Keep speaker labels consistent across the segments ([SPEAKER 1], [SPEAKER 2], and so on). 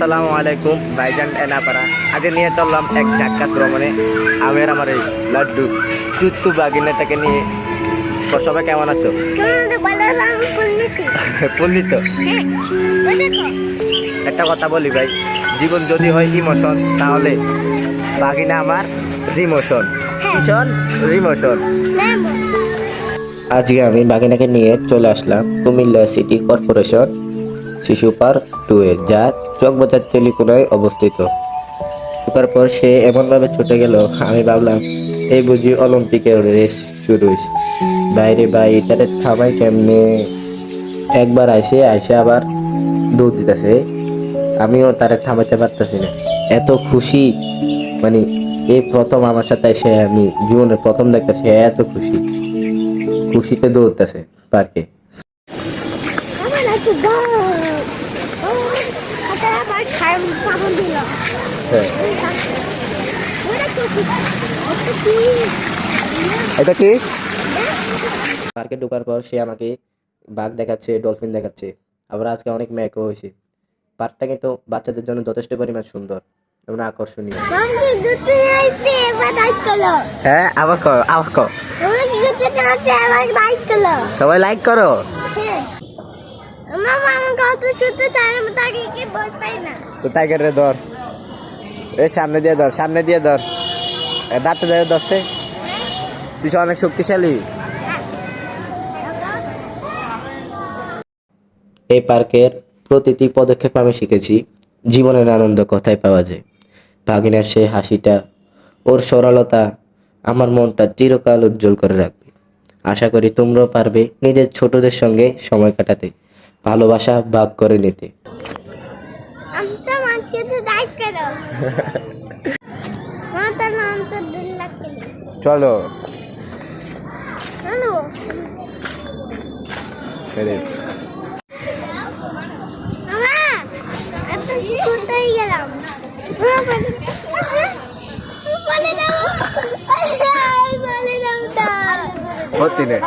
[SPEAKER 1] আসসালামু আলাইকুম ভাইজান এনাপাড়া। আগে নিয়ে চললাম এক জাক্কাস ভ্রমণে। আমি আর আমার এই লাড্ডু টুত্তু বাগিনাটাকে নিয়ে। তো সবাই কেমন আছো? পল্লিত একটা কথা বলি ভাই, জীবন যদি হয় ইমোশন তাহলে বাগিনা আমার রিমোশন। কিশন রিমোশন। আজকে আমি বাগিনাকে নিয়ে চলে আসলাম কুমিল্লা সিটি কর্পোরেশন শিশু পার্ক 2 এ, যা চকবাজার তেলিকোনায় অবস্থিত। ঢোকার পর সে এমনভাবে ছুটে গেল, আমি ভাবলাম এই বুঝি অলিম্পিকের রেস শুরু হয়েছে। বাইরে বা এটারে থামাই কেমনে। একবার আইসে আবার দৌড় দিতেছে, আমিও তারে থামাইতে পারতেছি না। এত খুশি, মানে এই প্রথম আমার সাথে এসে আমি জীবনের প্রথম দেখতেছি এত খুশি, খুশিতে দৌড়তেছে পার্কে। এটা কি? পার্কে ঢোকার পর সে আমাকে বাঘ দেখাচ্ছে, ডলফিন দেখাচ্ছে, আবার আজকে অনেক ম্যাকও হয়েছে। পার্কটা কিন্তু বাচ্চাদের জন্য যথেষ্ট পরিমাণ সুন্দর এবং আকর্ষণীয়। হ্যাঁ, আবার কর, আবার কর। সবাই লাইক করো। তো টাইগারে ধর, এই সামনে দিয়ে ধর, সামনে দিয়ে ধর, দাঁতে দিয়ে ধরছে। তুই অনেক শক্তিশালী। এই পার্কের প্রতিটি পদক্ষেপ আমি শিখেছি জীবনের আনন্দ কোথায় পাওয়া যায়। ভাগিনার সে হাসিটা, ওর সরলতা আমার মনটা চিরকাল উজ্জ্বল করে রাখবে। আশা করি তোমরাও পারবে নিজের ছোটদের সঙ্গে সময় কাটাতে, ভালোবাসা ভাগ করে নিতে। চলো হতি নে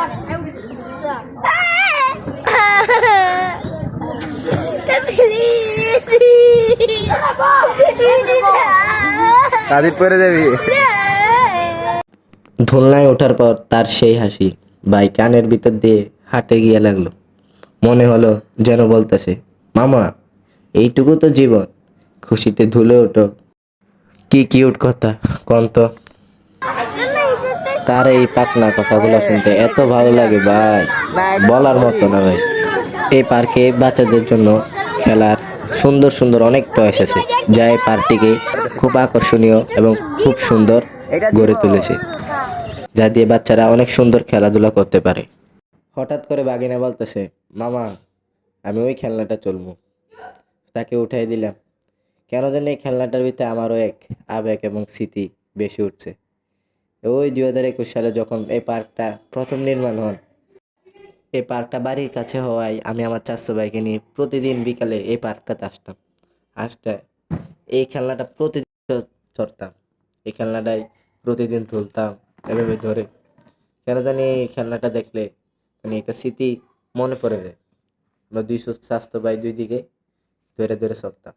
[SPEAKER 1] পরে যাবি। দোলনায় ওঠার পর তার সেই হাসি ভাই কানের ভিতর দিয়ে হাঁটে গিয়ে লাগলো। মনে হলো যেন বলতেছে, মামা এইটুকু তো জীবন, খুশিতে ধুলে ওঠো। কি কিউট কথা কন্ত। তার এই পাকনা কথাগুলো শুনতে এত ভালো লাগে ভাই, বলার মতো না ভাই। এই পার্কে বাচ্চাদের জন্য খেলার সুন্দর সুন্দর অনেক টয়েস আছে, যা এই পার্কটিকে খুব আকর্ষণীয় এবং খুব সুন্দর গড়ে তুলেছে, যা দিয়ে বাচ্চারা অনেক সুন্দর খেলাধুলা করতে পারে। হঠাৎ করে বাগিনা বলতেছে, মামা আমি ওই খেলনাটা চলবো। তাকে উঠাই দিলাম। কেন জানি এই খেলনাটার ভিতরে আমারও এক আবেগ এবং স্মৃতি বেশি উঠছে। ওই 2021 সালে যখন এই পার্কটা প্রথম নির্মাণ হন, এই পার্কটা বাড়ির কাছে হওয়ায় আমি আমার চাচা ভাইকে নিয়ে প্রতিদিন বিকালে এই পার্কটাতে আসতে এই খেলনাটা প্রতিদিন চড়তাম। এই খেলনাটাই প্রতিদিন তুলতাম এভাবে ধরে। কেন জানি এই খেলনাটা দেখলে মানে একটা স্মৃতি মনে পড়ে যায়। আমরা দুই স্বাস্থ্য ভাই দুই দিকে ধরে ধরে চড়তাম।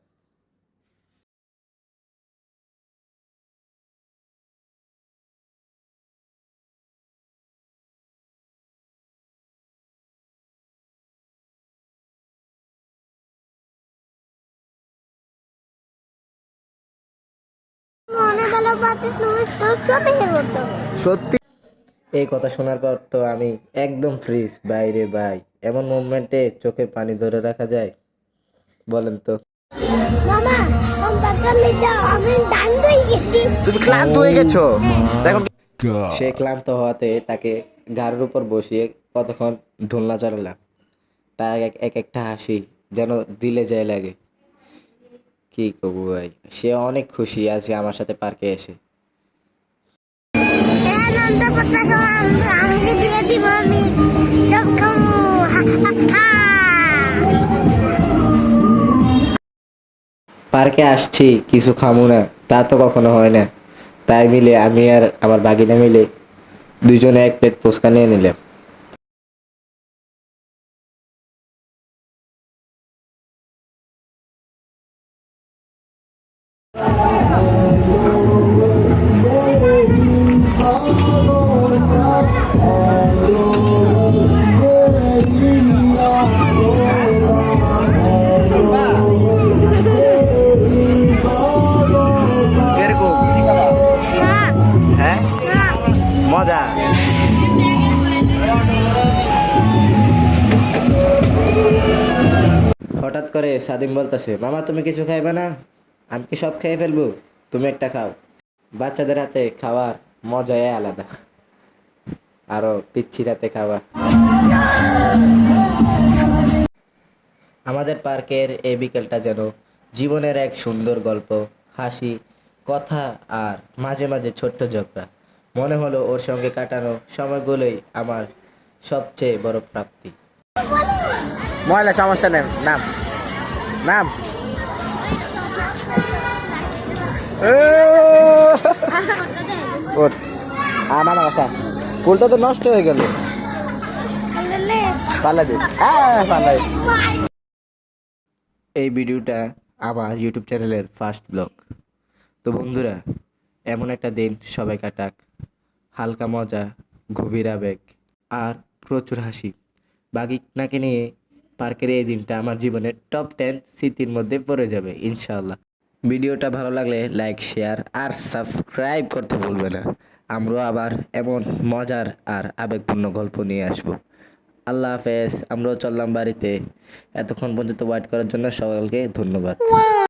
[SPEAKER 1] সত্যি এই কথা শোনার পর তো আমি একদম ফ্রিজ বাইরে ভাই। এমন মোমেন্টে চোখে পানি ধরে রাখা যায় বলেন তো? তুমি ক্লান্ত হয়ে গেছো এখন। সে ক্লান্ত হওয়াতে তাকে ঘাড়ের উপর বসিয়ে কতক্ষণ ঢোলনা চড়ালাম। তার এক একটা হাসি যেন দিলে যায় লাগে। কি করবো ভাই, সে অনেক খুশি আছে আমার সাথে পার্কে এসে। পার্কে আসছি কিছু খামু না তা তো কখনো হয় না। তাই মিলে আমি আর আমার বাগিনা মিলে দুজনে এক প্লেট ফুচকা নিয়ে নিলাম। করে সাদিম বলতেছে, মামা তুমি কিছু খাইবে না? আমি কি সব খেয়ে ফেলবো? তুমি একটা খাও। বাচ্চাদের হাতে খাওয়ার মজাই আলাদা, আরো পিচ্ছির হাতে খাওয়া। আমাদের পার্কের এই বিকেলটা যেন জীবনের এক সুন্দর গল্প, হাসি, কথা আর মাঝে মাঝে ছোট্ট ঝগড়া। মনে হলো ওর সঙ্গে কাটানো সময়গুলোই আমার সবচেয়ে বড় প্রাপ্তি। ময়লা সমস্যা নেই, নাম নাম ওর আমার কথা ফুলটা তো নষ্ট হয়ে গেল, পালা দে পালা। এই ভিডিওটা আমার ইউটিউব চ্যানেলের ফার্স্ট ব্লগ। তো বন্ধুরা, এমন একটা দিন সবাই কাটাক, হালকা মজা, গভীর আবেগ আর প্রচুর হাসি। বাগিনাকে নিয়ে পার্কের এই দিনটা আমার জীবনের টপ 10 স্মৃতির মধ্যে পড়ে যাবে ইনশাআল্লাহ। ভিডিওটা ভালো লাগলে লাইক, শেয়ার আর সাবস্ক্রাইব করতে ভুলবে না। আমরাও আবার এমন মজার আর আবেগপূর্ণ গল্প নিয়ে আসবো। আল্লাহ হাফেজ, আমরাও চললাম বাড়িতে। এতক্ষণ পর্যন্ত ওয়েট করার জন্য সকলকে ধন্যবাদ।